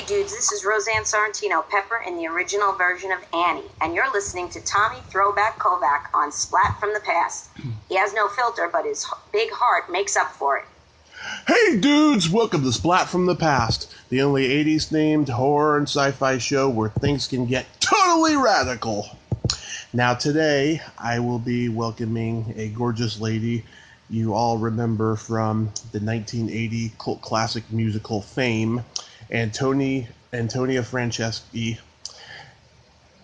dudes, this is Roseanne Sorrentino Pepper in the original version of Annie, and you're listening to Tommy Throwback Kovac on Splat from the Past. He has no filter, but his big heart makes up for it. Hey dudes, welcome to Splat from the Past, the only 80s themed horror and sci-fi show where things can get totally radical. Now today, I will be welcoming a gorgeous lady you all remember from the 1980 cult classic musical Fame, Antonia Franceschi,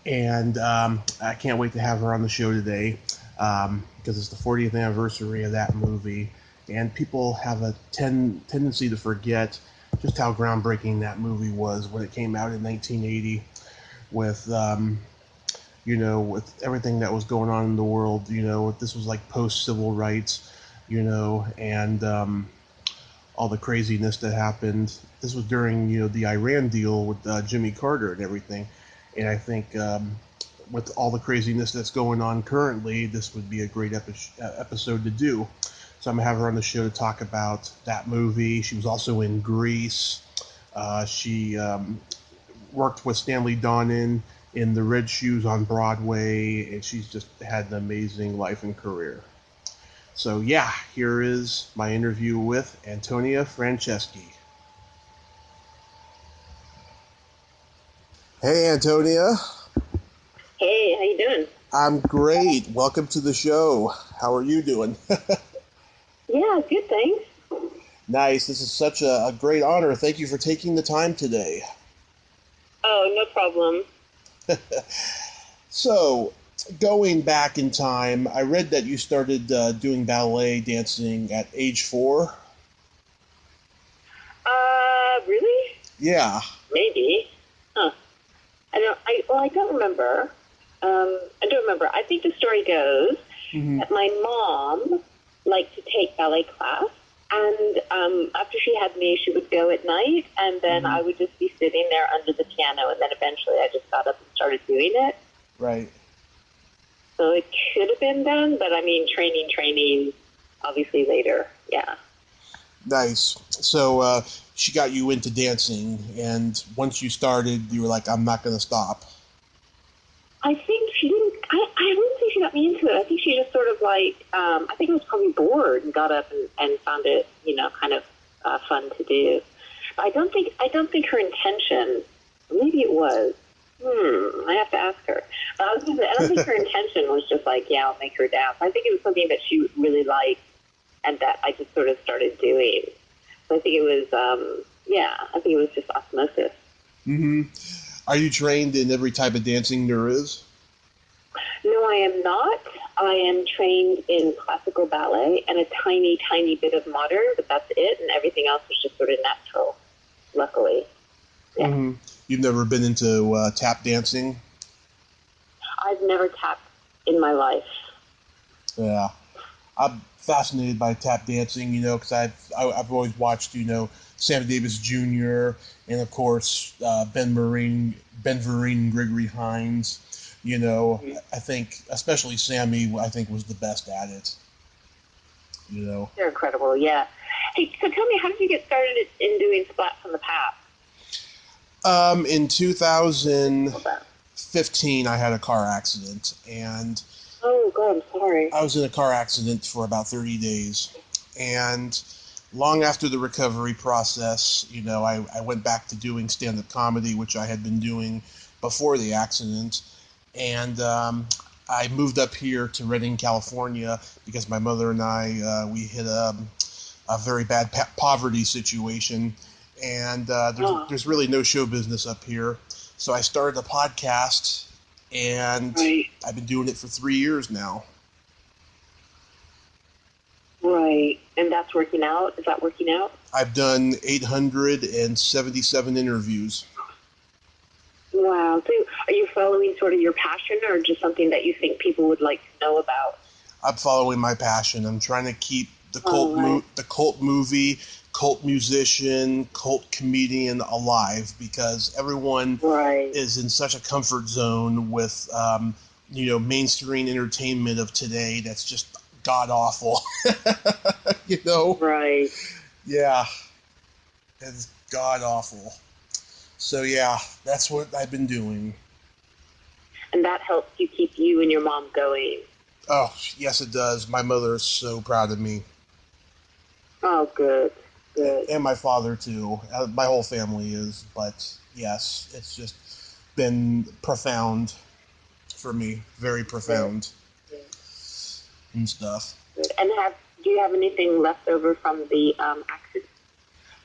and I can't wait to have her on the show today because it's the 40th anniversary of that movie, and people have a tendency to forget just how groundbreaking that movie was when it came out in 1980 with, with everything that was going on in the world. This was like post-civil rights, and all the craziness that happened. This was during, the Iran deal with Jimmy Carter and everything. And I think with all the craziness that's going on currently, this would be a great episode to do. So I'm going to have her on the show to talk about that movie. She was also in Grease. She worked with Stanley Donen in The Red Shoes on Broadway. And she's just had an amazing life and career. So yeah, here is my interview with Antonia Franceschi. Hey, Antonia. Hey, how you doing? I'm great. Welcome to the show. How are you doing? Yeah, good, thanks. Nice. This is such a great honor. Thank you for taking the time today. Oh, no problem. So, going back in time, I read that you started doing ballet dancing at age 4. Really? Yeah. Maybe. Huh. I don't remember. I think the story goes that my mom liked to take ballet class, and after she had me, she would go at night, and then I would just be sitting there under the piano, and then eventually I just got up and started doing it. Right. So it could have been done, but I mean, training, obviously later, yeah. Nice. So she got you into dancing, and once you started, you were like, I'm not going to stop. I think she didn't, I wouldn't say she got me into it. I think she just sort of like, I think I was probably bored and got up and found it, kind of fun to do. But I don't think her intention, maybe it was, I have to ask her. I don't think her intention was just like, yeah, I'll make her dance. I think it was something that she really liked and that I just sort of started doing. So I think it was, I think it was just osmosis. Mm-hmm. Are you trained in every type of dancing there is? No, I am not. I am trained in classical ballet and a tiny, tiny bit of modern, but that's it. And everything else is just sort of natural, luckily. Yeah. Mm-hmm. You've never been into tap dancing? I've never tapped in my life. Yeah. I'm fascinated by tap dancing, because I've always watched, Sammy Davis Jr. and, of course, Ben Vereen and Gregory Hines. I think, especially Sammy, I think was the best at it. They're incredible, yeah. Hey, so tell me, how did you get started in doing Splat from the Past? In 2015, I had a car accident, and oh God, I'm sorry. I was in a car accident for about 30 days, and long after the recovery process, I went back to doing stand-up comedy, which I had been doing before the accident, and I moved up here to Redding, California, because my mother and I, we hit a very bad poverty situation. And there's really no show business up here. So I started a podcast, and I've been doing it for 3 years now. Right. And that's working out? Is that working out? I've done 877 interviews. Wow. So are you following sort of your passion or just something that you think people would like to know about? I'm following my passion. I'm trying to keep the cult movie, cult musician, cult comedian alive, because everyone is in such a comfort zone with, mainstream entertainment of today that's just god-awful. Right. Yeah. It's god-awful. So yeah, that's what I've been doing. And that helps you keep you and your mom going. Oh, yes it does. My mother is so proud of me. Oh, good. Good. And my father too. My whole family is, but yes, it's just been profound for me. Very profound. Good. And stuff. Good. And do you have anything left over from the accident?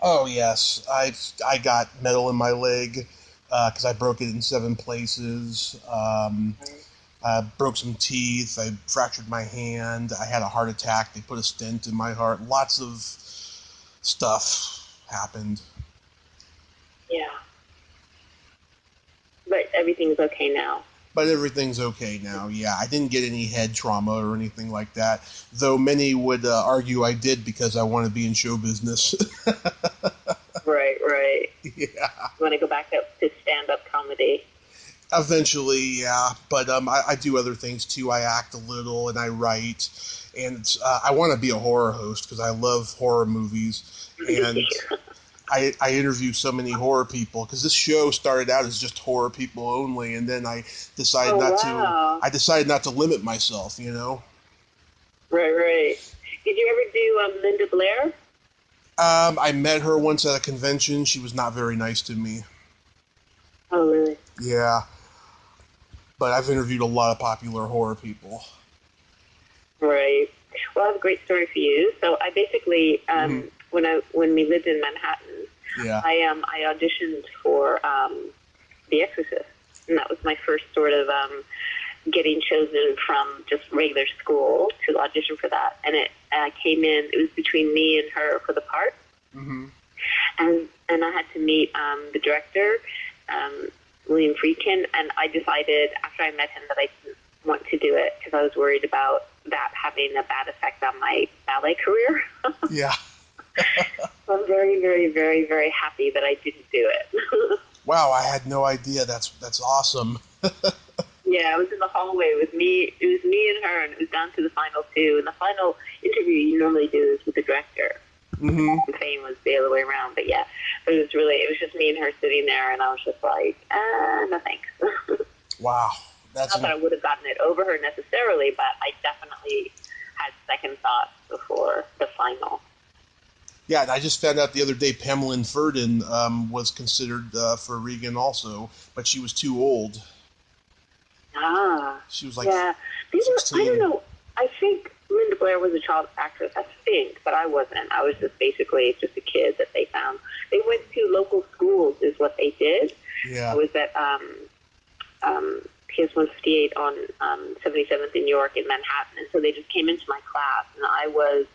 Oh yes, I got metal in my leg because I broke it in 7 places. I broke some teeth. I fractured my hand. I had a heart attack. They put a stent in my heart. Lots of stuff happened. Yeah. But everything's okay now. But everything's okay now, yeah. I didn't get any head trauma or anything like that, though many would argue I did because I want to be in show business. Right. Yeah. You want to go back up to stand-up comedy? Eventually, yeah. But I do other things, too. I act a little, and I write. And I want to be a horror host because I love horror movies. And I interview so many horror people because this show started out as just horror people only, and then I decided I decided not to limit myself, you know. Right. Did you ever do Linda Blair? I met her once at a convention. She was not very nice to me. Oh, really? Yeah. But I've interviewed a lot of popular horror people. Right. Well, I have a great story for you. So I basically, when we lived in Manhattan, yeah. I auditioned for The Exorcist, and that was my first sort of getting chosen from just regular school to audition for that. And it came in. It was between me and her for the part. Mm-hmm. And I had to meet the director, William Friedkin, and I decided after I met him that I didn't want to do it because I was worried about that having a bad effect on my ballet career. Yeah. So I'm very, very, very, very happy that I didn't do it. Wow, I had no idea. That's awesome. Yeah, I was in the hallway with me. It was me and her, and it was down to the final 2. And the final interview you normally do is with the director. Mm-hmm. The same was the other way around, but yeah. But it was just me and her sitting there, and I was just like, no thanks. Wow. Not that I would have gotten it over her necessarily, but I definitely had second thoughts before the final. Yeah, and I just found out the other day Pamela Ferdin was considered for Regan also, but she was too old. Ah. She was like 16. I don't know. I think Linda Blair was a child actress, I think, but I wasn't. I was just basically just a kid that they found. They went to local schools is what they did. Yeah. I was at PS 158 on 77th in New York in Manhattan, and so they just came into my class, and I was,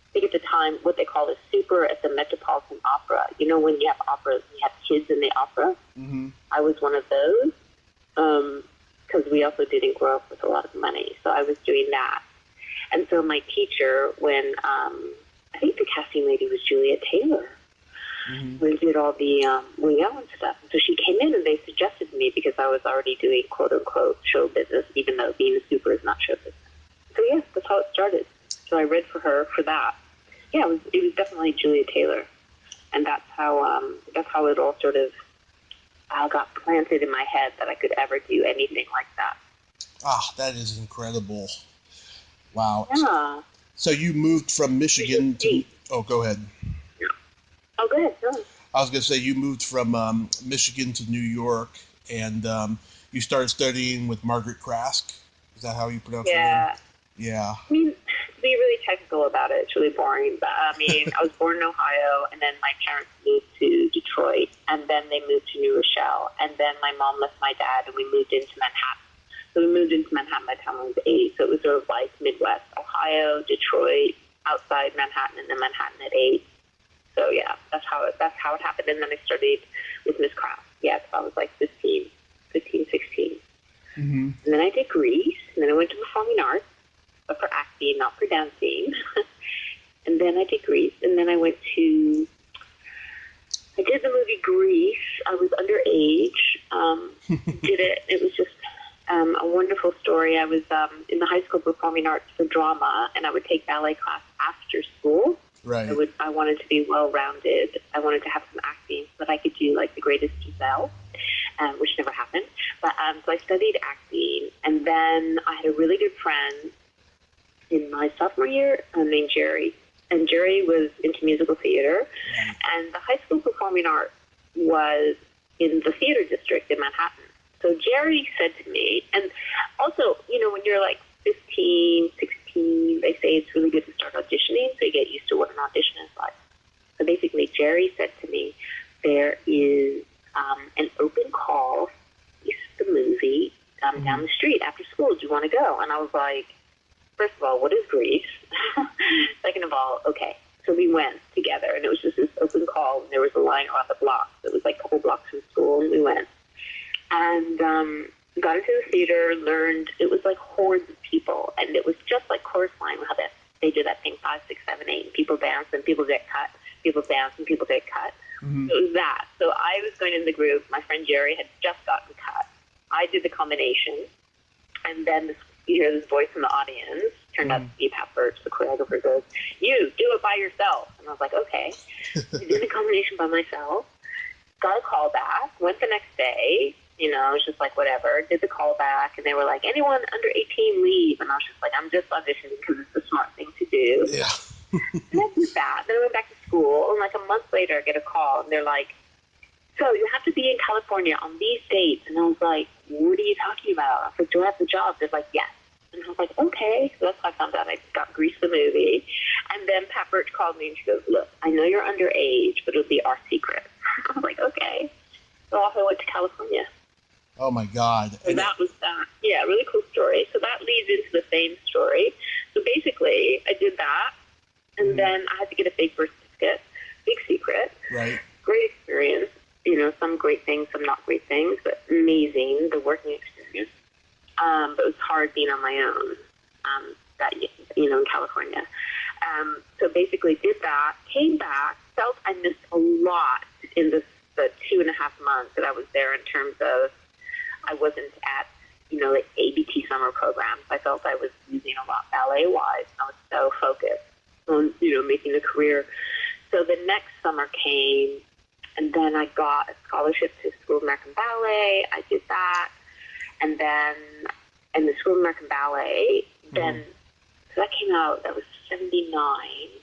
I think at the time, what they call a super at the Metropolitan Opera. You know when you have operas and you have kids in the opera? Mm-hmm. I was one of those, because we also didn't grow up with a lot of money, so I was doing that. And so my teacher, when, I think the casting lady was Julia Taylor, we did all the Woody Allen stuff. And so she came in and they suggested to me because I was already doing quote-unquote show business, even though being a super is not show business. So yes, that's how it started. So I read for her for that. Yeah, it was definitely Julia Taylor. And that's how it all sort of got planted in my head that I could ever do anything like that. Ah, that is incredible. Wow. Yeah. So you moved from Michigan to... Oh, go ahead. Oh, go ahead. Go. I was going to say you moved from Michigan to New York, and you started studying with Margaret Krask. Is that how you pronounce her name? Yeah. I mean, to be really technical about it, it's really boring. But I mean, I was born in Ohio, and then my parents moved to Detroit, and then they moved to New Rochelle, and then my mom left my dad, and we moved into Manhattan. So we moved into Manhattan by the time I was 8. So it was sort of like Midwest, Ohio, Detroit, outside Manhattan, and then Manhattan at 8. So yeah, that's how it happened. And then I studied with Miss Kraft. Yeah, so I was like 15, 16. Mm-hmm. And then I did Grease, and then I went to performing arts, but for acting, not for dancing. And then I did Grease, and then I did the movie Grease. I was underage. Did it. It was just a wonderful story. I was in the high school performing arts for drama, and I would take ballet class after school. Right. I wanted to be well-rounded. I wanted to have some acting so that I could do like The Greatest Geek myself, which never happened. But so I studied acting, and then I had a really good friend in my sophomore year named Jerry. And Jerry was into musical theater, and the high school performing arts was in the theater district in Manhattan. So Jerry said to me, and also, when you're like 15, 16, they say it's really good to start auditioning so you get used to what an audition is like. So basically, Jerry said to me, there is an open call, the movie, down the street after school. Do you want to go? And I was like, first of all, what is Greece? Second of all, okay. So we went together, and it was just this open call, and there was a line around the block. It was like a couple blocks from school, and we went. And got into the theater, learned, it was like hordes of people, and it was just like chorus line, how they did that thing, 5, 6, 7, 8, and people dance, and people get cut. People dance, and people get cut. Mm-hmm. So it was that. So I was going in the group. My friend Jerry had just gotten cut. I did the combination, and then you hear this voice in the audience, turned out to be Pat Birch, the choreographer, goes, you, do it by yourself. And I was like, okay. I did the combination by myself, got a call back, went the next day, I was just like, whatever, did the call back, and they were like, anyone under 18 leave, and I was just like, I'm just auditioning because it's the smart thing to do. Yeah. And I did that. Then I went back to school, and like a month later, I get a call, and they're like, so you have to be in California on these dates. And I was like, what are you talking about? I was like, do I have the job? They're like, yes. And I was like, okay. So that's how I found out I got Grease the movie. And then Pat Birch called me, and she goes, look, I know you're underage, but it'll be our secret. I was like, okay. So off I went to California. Oh, my God. So that was that. Yeah, really cool story. So that leads into the fame story. So basically, I did that, and then I had to get a fake birth certificate. Big secret. Right. Great experience. Some great things, some not great things, but amazing, the working experience. But it was hard being on my own, in California. So basically did that, came back, felt I missed a lot in the 2.5 months that I was there in terms of I wasn't at, like ABT summer programs. I felt I was losing a lot ballet-wise. I was so focused on, making a career. So the next summer came, and then I got a scholarship to School of American Ballet. I did that. And then in the School of American Ballet, then, so that came out, that was 79,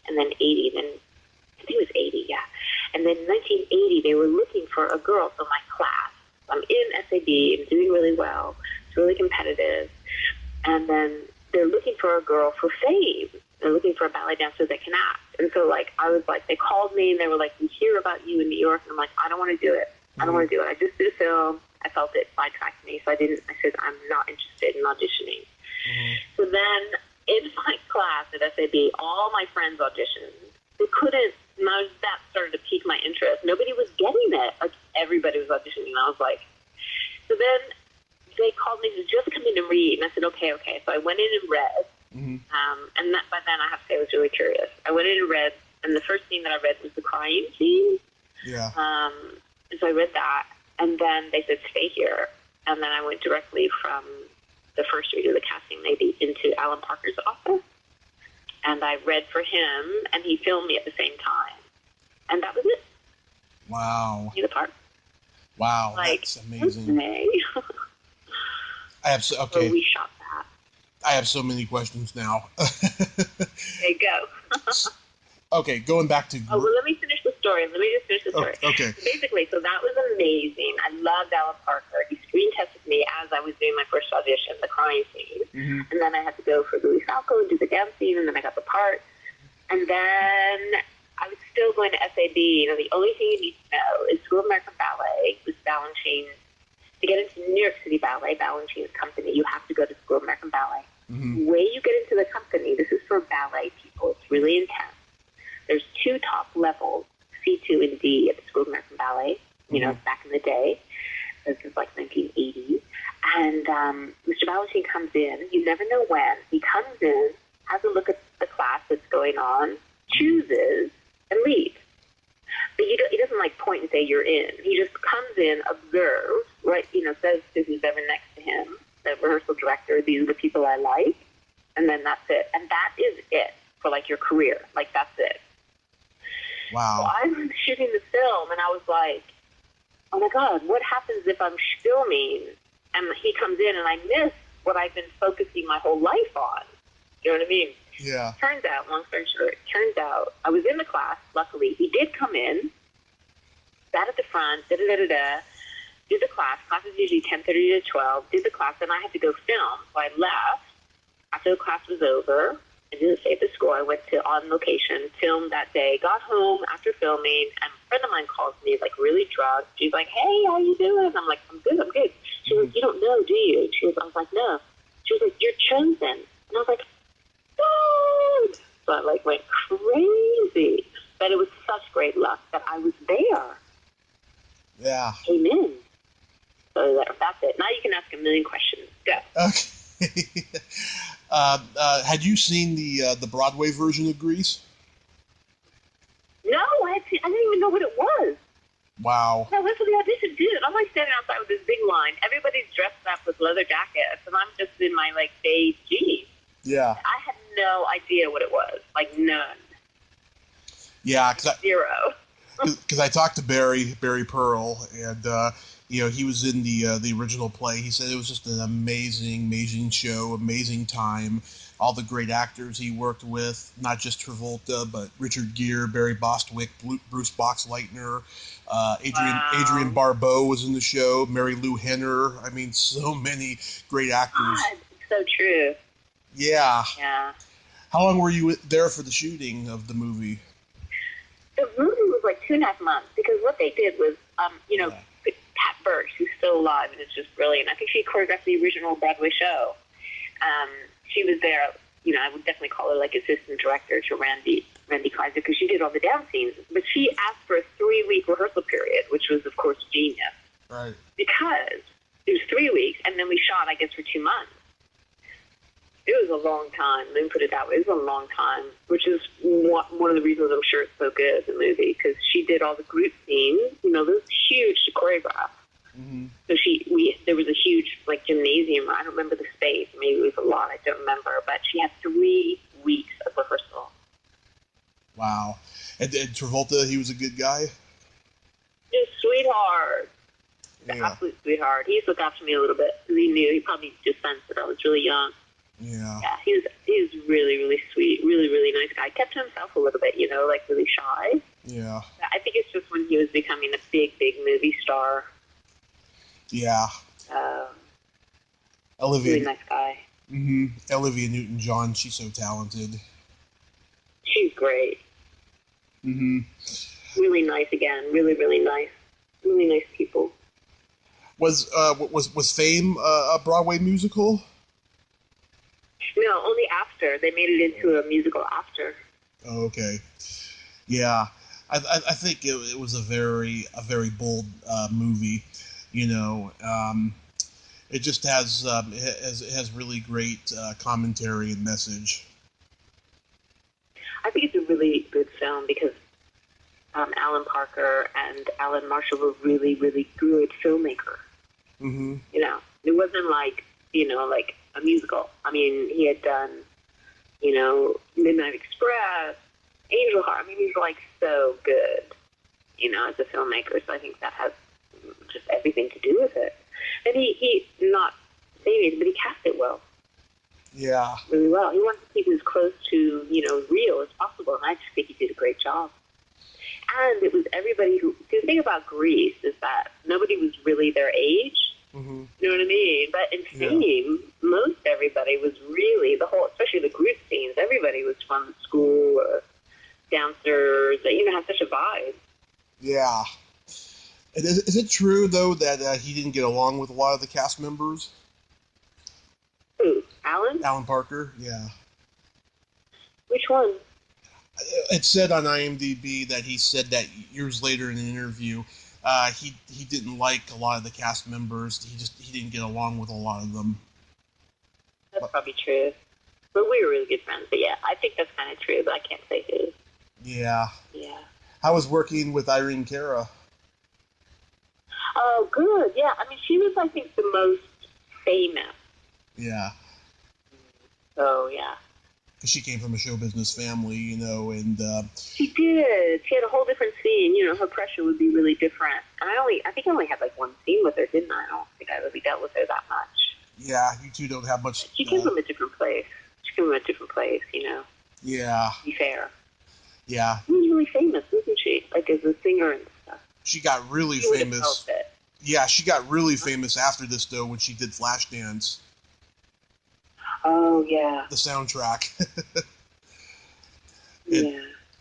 and then 80, then I think it was 80, yeah. And then in 1980, they were looking for a girl for my class. I'm in SAB, I'm doing really well, it's really competitive. And then they're looking for a girl for fame. They're looking for a ballet dancer that can act. And so, I was like, they called me, and they were like, we hear about you in New York. And I'm like, I don't want to do it. I don't want to do it. I just did a film. I felt it sidetracked me, so I said, I'm not interested in auditioning. So then, in my class at SAB, all my friends auditioned. They couldn't, that started to pique my interest. Nobody was getting it. Like, everybody was auditioning. And I was like, so then they called me to just come in and read. And I said, okay. So I went in and read. And that, by then, I have to say, I was really curious. I went in and read, and the first scene that I read was the crying scene. Yeah. And so I read that, and then they said, stay here. And then I went directly from the first read of the casting lady into Alan Parker's office. And I read for him, and he filmed me at the same time. And that was it. Wow. See the part? Wow, that's amazing. So we shot that. I have so many questions now. There you go. Okay, going back to... Oh, well, let me finish the story. Let me just finish the story. Okay. So basically, so that was amazing. I loved Alan Parker. He screen tested me as I was doing my first audition, the crying scene. And then I had to go for Louis Falco and do the dance scene, and then I got the part. And then I was still going to SAB. The only thing you need to know is School of American Ballet was Balanchine's. To get into New York City Ballet, Balanchine's company, you have to go to School of American Ballet. The way you get into the company, this is for ballet people. It's really intense. There's 2 top levels, C2 and D, at the School of American Ballet, back in the day. This is like 1980. And Mr. Balanchine comes in. You never know when. He comes in, has a look at the class that's going on, chooses, and leaves. But he doesn't, point and say you're in. He just comes in, observes, right, says to who's ever next to him, the rehearsal director, these are the people I like, and then that's it. And that is it for, your career. That's it. Wow. So I was shooting the film, and I was like, oh my God, what happens if I'm filming and he comes in and I miss what I've been focusing my whole life on? You know what I mean? Yeah. Turns out, long story short, I was in the class, luckily. He did come in, sat at the front, did the class. Class is usually 10:30 to 12, did the class, and I had to go film. So I left after the class was over. I didn't stay at the school. I went to on location, filmed that day, got home after filming, and a friend of mine calls me, like, really drunk. She's like, hey, how you doing? I'm like, I'm good. She was like, you don't know, do you? I was like, no. She was like, you're chosen. And I was like, oh! So I, like, went crazy. But it was such great luck that I was there. Yeah. Came in. So that's it. Now you can ask a million questions. Go. Okay. Had you seen the Broadway version of Grease? No, I didn't even know what it was. Wow. No, went for the audition, dude. I'm like standing outside with this big line. Everybody's dressed up with leather jackets, and I'm just in my like beige jeans. Yeah. I had no idea what it was. Like none. Yeah, Zero. Because I talked to Barry Pearl, and he was in the original play. He said it was just an amazing show, amazing time. All the great actors he worked with, not just Travolta, but Richard Gere, Barry Bostwick, Bruce Boxleitner, Adrian Barbeau was in the show, Mary Lou Henner. I mean, so many great actors. God, so true. Yeah. Yeah. How long were you there for the shooting of the movie? The movie was like 2.5 months, because what they did was, Pat Birch, who's still alive and is just brilliant. I think she choreographed the original Broadway show. She was there, I would definitely call her like assistant director to Randy Kaiser, because she did all the dance scenes. But she asked for a 3-week rehearsal period, which was, of course, genius. Right. Because it was 3 weeks, and then we shot, I guess, for 2 months. It was a long time. Let me put it that way. It was a long time, which is one of the reasons I'm sure it's so good, the movie, because she did all the group scenes. Those huge to choreograph. Mm-hmm. So there was a huge like gymnasium. I don't remember the space. Maybe it was a lot. I don't remember. But she had 3 weeks of rehearsal. Wow. And Travolta, he was a good guy? Just sweetheart. Yeah. Absolute sweetheart. He used to look after me a little bit, because he probably just sensed that I was really young. Yeah. Yeah, he was really, really sweet, really, really nice guy. Kept to himself a little bit, like really shy. Yeah. I think it's just when he was becoming a big movie star. Yeah. Olivia. Really nice guy. Mm-hmm. Olivia Newton-John, she's so talented. She's great. Mm-hmm. Really nice again. Really, really nice. Really nice people. Was Fame a Broadway musical? No, only after. They made it into a musical after. Oh, okay. Yeah. I think it was a very bold movie. It just has really great commentary and message. I think it's a really good film, because Alan Parker and Alan Marshall were really, really good filmmakers. Mm-hmm. It wasn't like a musical. I mean, he had done, Midnight Express, Angel Heart. I mean, he's like so good, as a filmmaker. So I think that has just everything to do with it. And he not saying it, but he cast it well. Yeah. Really well. He wanted to keep it as close to, real as possible. And I just think he did a great job. And it was everybody the thing about Grease is that nobody was really their age. Mm-hmm. You know what I mean? But in Fame, most everybody was really, especially the group scenes, everybody was from school or downstairs, had such a vibe. Yeah. Is it true, though, that he didn't get along with a lot of the cast members? Who? Alan? Alan Parker, yeah. Which one? It said on IMDb that he said that years later in an interview, he didn't like a lot of the cast members. He didn't get along with a lot of them. That's probably true. But we were really good friends. But yeah, I think that's kind of true, but I can't say who. Yeah. Yeah. How was working with Irene Cara? Oh, good. Yeah. I mean, she was, I think, the most famous. Yeah. So, yeah. because she came from a show business family, you know, and She did. She had a whole different scene. You know, her pressure would be really different. And I think I only had like one scene with her, didn't I? I don't think I really dealt with her that much. yeah, you two don't have much. She came from a different place. You know. Yeah. To be fair. Yeah. She was really famous, wasn't she? Like as a singer and stuff. She got really She famous. Yeah, she got really famous after this though when she did Flashdance. Oh yeah. The soundtrack. Yeah.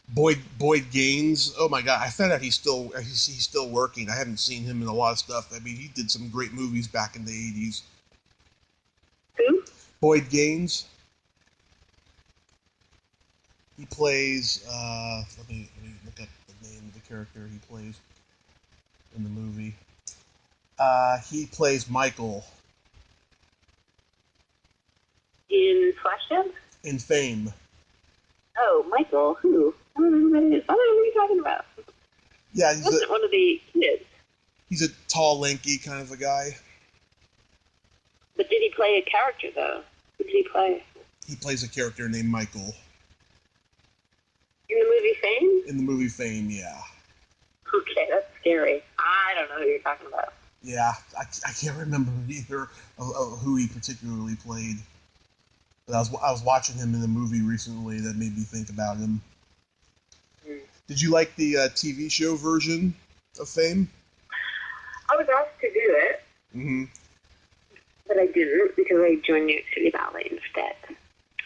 Boyd Gaines. Oh my God! I found out he's still working. I haven't seen him in a lot of stuff. I mean, he did some great movies back in the '80s. Who? Boyd Gaines. He plays. Let me look up the name of the character he plays in the movie. He plays Michael In Flashdance? in Fame. Oh, Michael. Who? I don't know who that is. I don't know who you're talking about. Yeah, He wasn't one of the kids. He's a tall, lanky kind of a guy. But did he play a character, though? Who did he play? He plays a character named Michael. In the movie Fame? In the movie Fame, yeah. Okay, that's scary. I don't know who you're talking about. Yeah, I can't remember either of who he particularly played. But I was watching him in a movie recently that made me think about him. Mm. Did you like the TV show version of Fame? I was asked to do it, Mm-hmm. but I didn't because I joined New York City Ballet instead.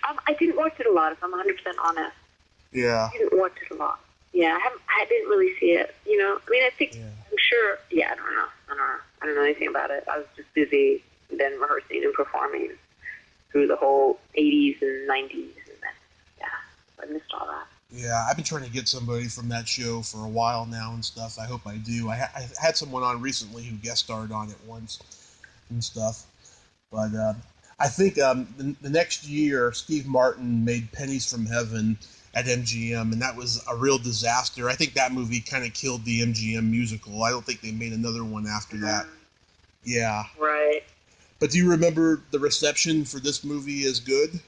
I didn't watch it a lot, if I'm 100% honest. Yeah. I didn't watch it a lot. Yeah, I didn't really see it, you know. I mean, I think, Yeah. I'm sure, yeah, I don't know. I don't know anything about it. I was just busy then rehearsing and performing through the whole 80s and 90s, and then, yeah, I missed all that. Yeah, I've been trying to get somebody from that show for a while now and stuff. I hope I do. I had someone on recently who guest starred on it once and stuff. But I think the next year, Steve Martin made Pennies from Heaven at MGM, and that was a real disaster. I think that movie kind of killed the MGM musical. I don't think they made another one after that. Yeah. Right. But do you remember the reception for this movie is good?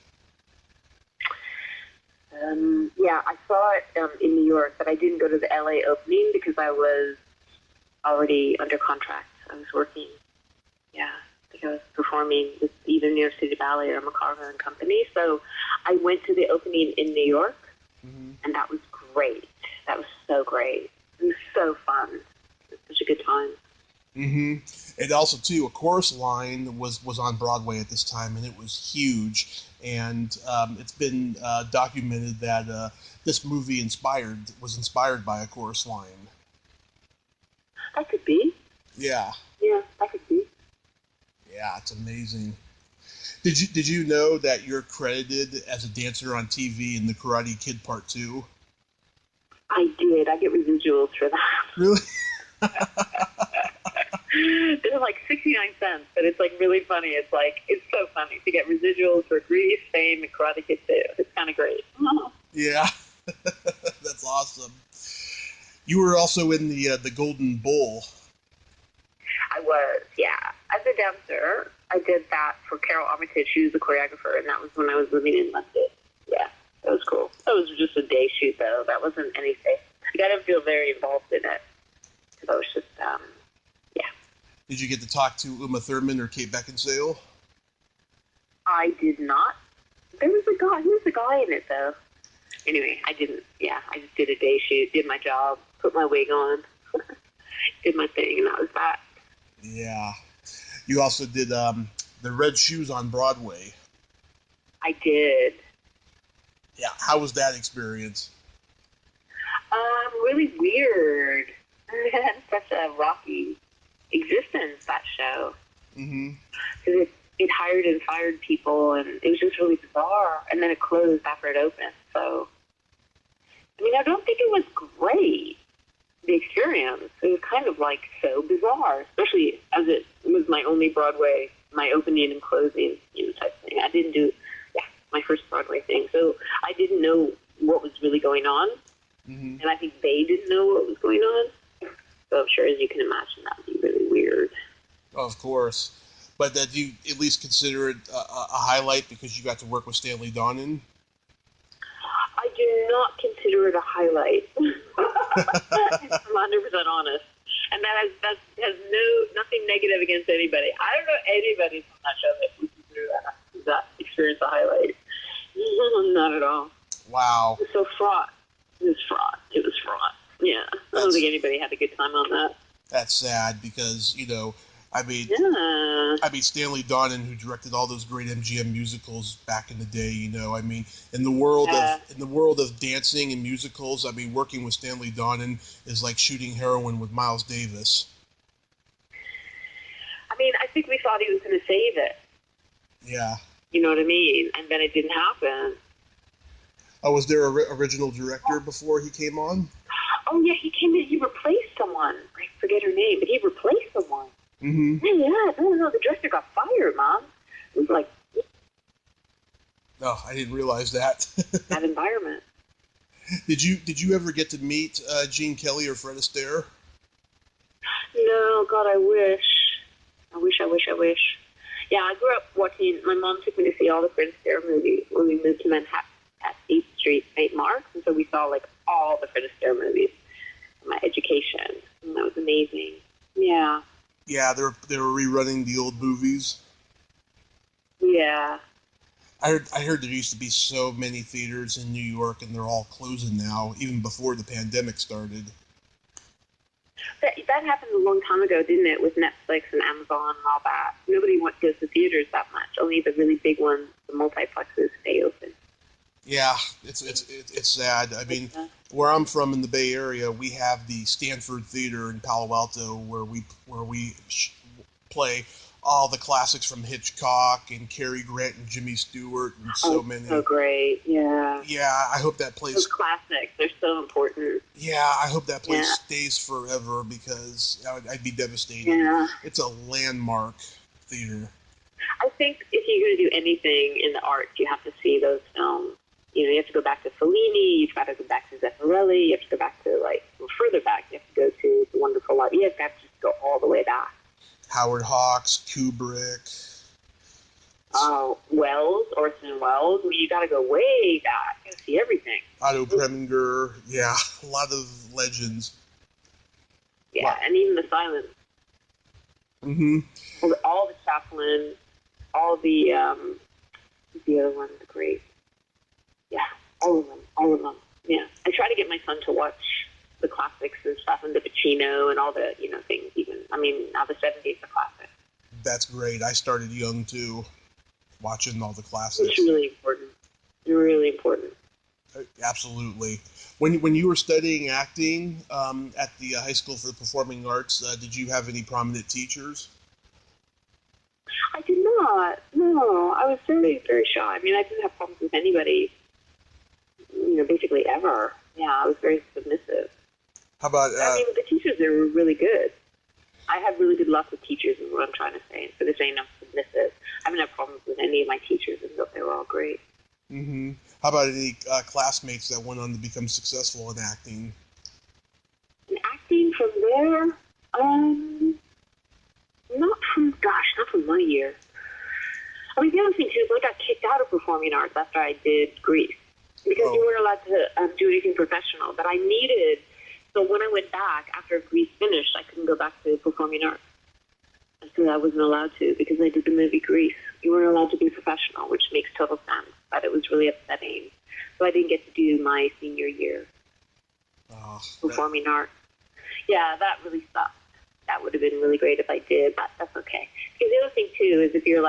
Yeah, I saw it in New York, but I didn't go to the LA opening because I was already under contract. I was working, I think I was performing with either New York City Ballet or McCarver and Company. So I went to the opening in New York, and that was great. That was so great. It was so fun. It was such a good time. Mm-hmm. And also, too, A Chorus Line was on Broadway at this time, and it was huge. And it's been documented that this movie was inspired by A Chorus Line. That could be. Yeah. Yeah, that could be. Yeah, it's amazing. Did you know that you're credited as a dancer on TV in The Karate Kid Part 2? I did. I get residuals for that. Really? They're like 69 cents, but it's like really funny. It's so funny to get residuals for Grease, Fame, and Karate Kid 2. It's kind of great. Yeah. That's awesome. You were also in the Golden Bull. I was, yeah. As a dancer, I did that for Carol Armitage. She was the choreographer, and that was when I was living in London. Yeah, that was cool. That was just a day shoot, though. That wasn't anything. I didn't feel very involved in it. Because I was just, yeah. Did you get to talk to Uma Thurman or Kate Beckinsale? I did not. There was a guy in it, though. Anyway, I didn't, I just did a day shoot, did my job, put my wig on, did my thing, and that was that. Yeah. You also did the Red Shoes on Broadway. I did. Yeah. How was that experience? Really weird. It had such a rocky existence, that show. Mm-hmm. Because it hired and fired people, and it was just really bizarre. And then it closed after it opened. So, I mean, I don't think it was great, the experience. It was kind of like so bizarre, especially as it was my only Broadway, my opening and closing, type thing. I didn't do, my first Broadway thing. So I didn't know what was really going on. Mm-hmm. And I think they didn't know what was going on. So I'm sure, as you can imagine, that would be really weird. Oh, of course. But did you at least consider it a highlight because you got to work with Stanley Donen? I do not consider it a highlight. I'm 100% honest. And that has nothing negative against anybody. I don't know anybody from that show that would consider that experience a highlight. Not at all. Wow. It was so fraught. It was fraught. Yeah. I don't think anybody had a good time on that. That's sad because, Stanley Donen, who directed all those great MGM musicals back in the day, in the world of dancing and musicals, working with Stanley Donen is like shooting heroin with Miles Davis. I think we thought he was going to save it. Yeah. You know what I mean? And then it didn't happen. Oh, was there an original director before he came on? Oh, yeah, he came in. He replaced someone. I forget her name, but he replaced someone. Mm-hmm. Yeah, no, the director got fired, Mom. It was like... Oh, I didn't realize that. that environment. Did you ever get to meet Gene Kelly or Fred Astaire? No, God, I wish. I wish. Yeah, I grew up watching... My mom took me to see all the Fred Astaire movies when we moved to Manhattan at 8th Street, St. Mark's, and so we saw, all the Fred Astaire movies for my education, and that was amazing. Yeah. Yeah, they were rerunning the old movies. Yeah. I heard there used to be so many theaters in New York, and they're all closing now, even before the pandemic started. That happened a long time ago, didn't it, with Netflix and Amazon and all that? Nobody goes to theaters that much. Only the really big ones, the multiplexes, stay open. Yeah, it's sad. Where I'm from in the Bay Area, we have the Stanford Theater in Palo Alto, where we play all the classics from Hitchcock and Cary Grant and Jimmy Stewart and so many. So great, yeah. Yeah, I hope that place. Those classics, they're so important. Yeah, I hope that place stays forever because I'd be devastated. Yeah. It's a landmark theater. I think if you're going to do anything in the arts, you have to see those films. You have to go back to Fellini, you've got to go back to Zeffirelli, you have to go back to, further back, you have to go to The Wonderful Life. You have to just go all the way back. Howard Hawks, Kubrick. Orson Welles. You got to go way back and see everything. Otto Preminger. Yeah, a lot of legends. Yeah, wow. And even the silence. Mm-hmm. All the Chaplin, all the other ones, great. Yeah, all of them. Yeah, I try to get my son to watch the classics and stuff, and the Pacino and all the things. Even now the 70s are classic. That's great. I started young too, watching all the classics. It's really important. Really important. Absolutely. When you were studying acting at the High School for the Performing Arts, did you have any prominent teachers? I did not. No, I was very, very shy. I didn't have problems with anybody. Basically ever. Yeah, I was very submissive. How about... the teachers, they were really good. I had really good luck with teachers is what I'm trying to say. Instead of saying I'm submissive, I haven't had problems with any of my teachers, and they were all great. Mm-hmm. How about any classmates that went on to become successful in acting? In acting from there? Not from my year. The other thing, too, is I got kicked out of performing arts after I did Grease. Because you weren't allowed to do anything professional. But I needed... So when I went back, after Grease finished, I couldn't go back to performing arts. So I wasn't allowed to because I did the movie Grease. You weren't allowed to be professional, which makes total sense. But it was really upsetting. So I didn't get to do my senior year performing arts. Yeah, that really sucked. That would have been really great if I did, but that's okay. Because the other thing, too, is if you're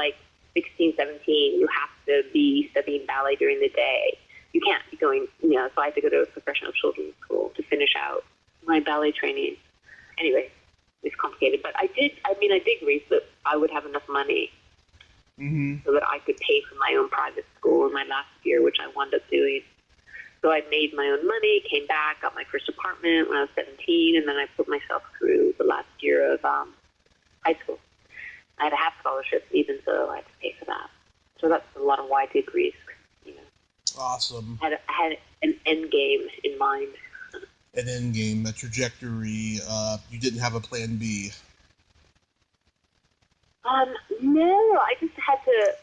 16, 17, you have to be studying ballet during the day. You can't be going, so I had to go to a professional children's school to finish out my ballet training. Anyway, it's complicated, but I did Grease, but I would have enough money so that I could pay for my own private school in my last year, which I wound up doing. So I made my own money, came back, got my first apartment when I was 17, and then I put myself through the last year of high school. I had a half scholarship, even so I had to pay for that. So that's a lot of why I did Grease. Awesome. I had an end game in mind. An end game, a trajectory. You didn't have a plan B. No, I just had to.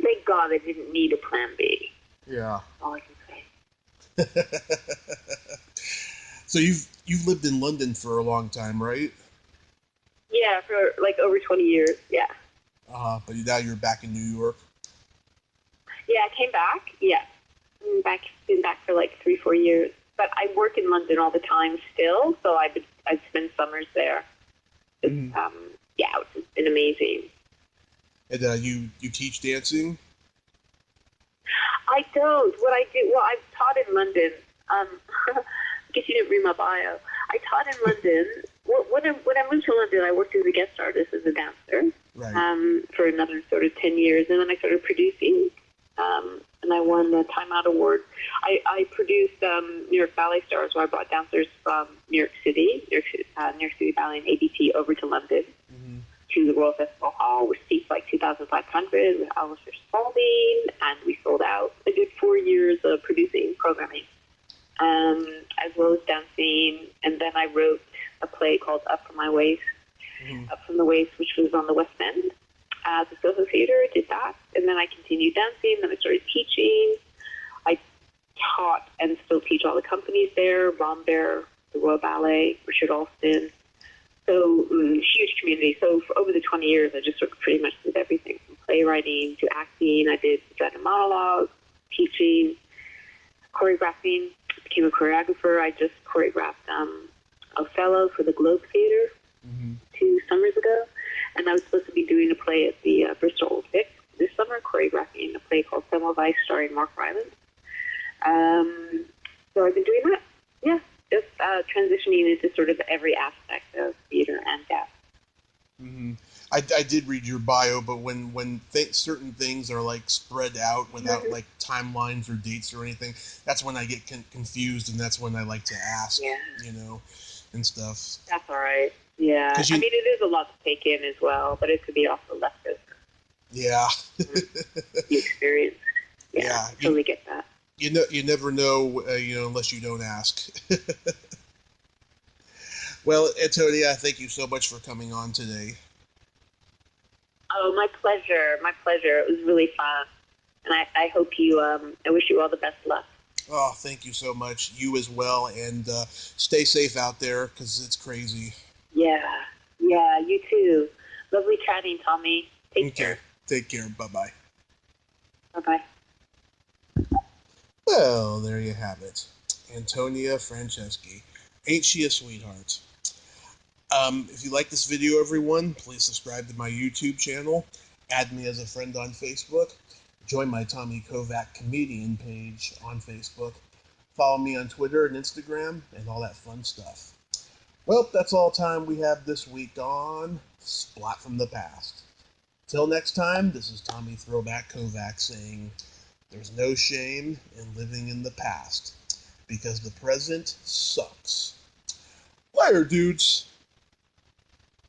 Thank God I didn't need a plan B. Yeah. All I can say. So you've lived in London for a long time, right? Yeah, for like over 20 years. Yeah. But now you're back in New York. Yeah, I came back. Yeah, been back for like 3-4 years. But I work in London all the time still, so I'd spend summers there. Mm-hmm. Yeah, it's been amazing. And you teach dancing? I don't. What I do, well, I've taught in London. I guess you didn't read my bio. I taught in London. When I moved to London, I worked as a guest artist as a dancer for another sort of 10 years, and then I started producing. And I won the Time Out Award. I produced New York Ballet Stars, where I brought dancers from New York City Ballet and ABT over to London to the Royal Festival Hall, with seats like 2,500 with Alistair Spalding, and we sold out. I did 4 years of producing programming, as well as dancing, and then I wrote a play called Up From the Waist, which was on the West End. The Soho Theater, did that, and then I continued dancing, then I started teaching. I taught and still teach all the companies there, Rambert, the Royal Ballet, Richard Alston. So, huge community. So, for over the 20 years, I just sort of pretty much did everything from playwriting to acting. I did dramatic monologues, teaching, choreographing, became a choreographer. I just choreographed Othello for the Globe Theater 2 summers ago. And I was supposed to be doing a play at the Bristol Old Vic this summer, choreographing a play called Semmelweis starring Mark Rylance. So I've been doing that. Yeah, just transitioning into sort of every aspect of theater and dance. Mm-hmm. I did read your bio, but when certain things are like spread out without like timelines or dates or anything, that's when I get confused, and that's when I like to ask, and stuff. That's all right. Yeah, I mean, it is a lot to take in as well, but it could be also leftover. Yeah. The experience. Yeah, totally get that. You never know, unless you don't ask. Well, Antonia, thank you so much for coming on today. Oh, my pleasure. My pleasure. It was really fun. And I hope you, I wish you all the best luck. Oh, thank you so much. You as well. And stay safe out there, because it's crazy. Yeah, you too. Lovely chatting, Tommy. Take care. Take care. Bye-bye. Bye-bye. Well, there you have it. Antonia Franceschi. Ain't she a sweetheart? If you like this video, everyone, please subscribe to my YouTube channel. Add me as a friend on Facebook. Join my Tommy Kovac comedian page on Facebook. Follow me on Twitter and Instagram and all that fun stuff. Well, that's all time we have this week on Splat from the Past. Till next time, this is Tommy Throwback Kovac saying, there's no shame in living in the past, because the present sucks. Later, dudes!